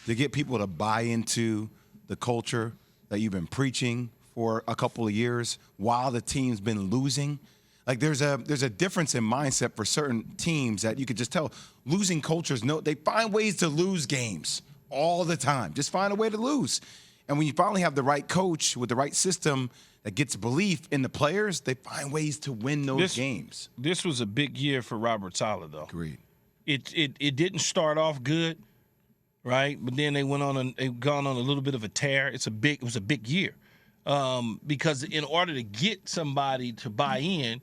to get people to buy into the culture that you've been preaching for a couple of years while the team's been losing? Like there's a difference in mindset for certain teams that you could just tell. Losing cultures, they find ways to lose games all the time. Just find a way to lose. And when you finally have the right coach with the right system that gets belief in the players, they find ways to win those games. This was a big year for Robert Saleh, though. Agreed. It didn't start off good, right? But then they've gone on a little bit of a tear. It was a big year because in order to get somebody to buy in,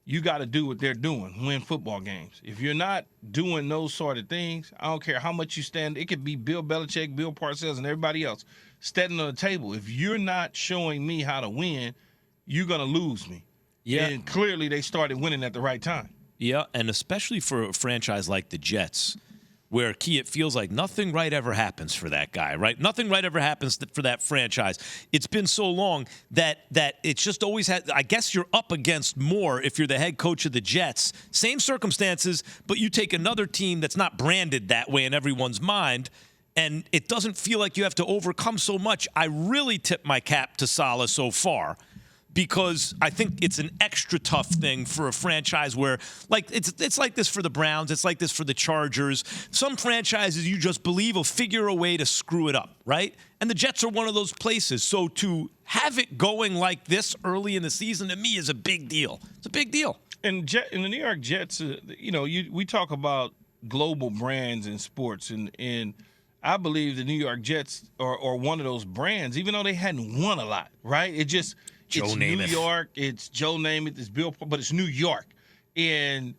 you got to do what they're doing, win football games. If you're not doing those sort of things, I don't care how much you stand. It could be Bill Belichick, Bill Parcells, and everybody else standing on the table. If you're not showing me how to win, you're going to lose me. Yeah. And clearly they started winning at the right time. Yeah, and especially for a franchise like the Jets, where, Key, it feels like nothing right ever happens for that guy, right? Nothing right ever happens for that franchise. It's been so long that it's just always had – I guess you're up against more if you're the head coach of the Jets. Same circumstances, but you take another team that's not branded that way in everyone's mind, and it doesn't feel like you have to overcome so much. I really tip my cap to Saleh so far, because I think it's an extra tough thing for a franchise where, like, it's like this for the Browns. It's like this for the Chargers. Some franchises you just believe will figure a way to screw it up, right? And the Jets are one of those places. So to have it going like this early in the season, to me, is a big deal. It's a big deal. And in the New York Jets, we talk about global brands in sports, and I believe the New York Jets are one of those brands, even though they hadn't won a lot, right? It's New York, it's Joe Namath, it's Bill, but it's New York. And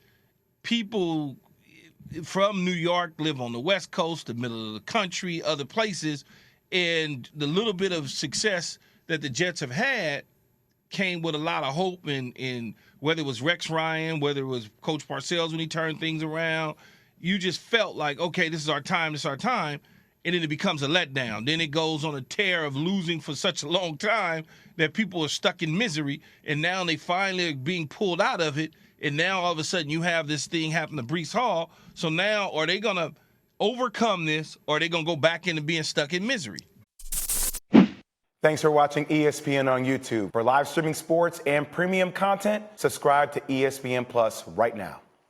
people from New York live on the West Coast, the middle of the country, other places, and the little bit of success that the Jets have had came with a lot of hope in whether it was Rex Ryan, whether it was Coach Parcells when he turned things around. You just felt like, okay, this is our time, and then it becomes a letdown. Then it goes on a tear of losing for such a long time that people are stuck in misery, and now they finally are being pulled out of it, and now all of a sudden you have this thing happen to Breece Hall. So now are they going to overcome this, or are they going to go back into being stuck in misery? Thanks for watching ESPN on YouTube. For live streaming sports and premium content, subscribe to ESPN Plus right now.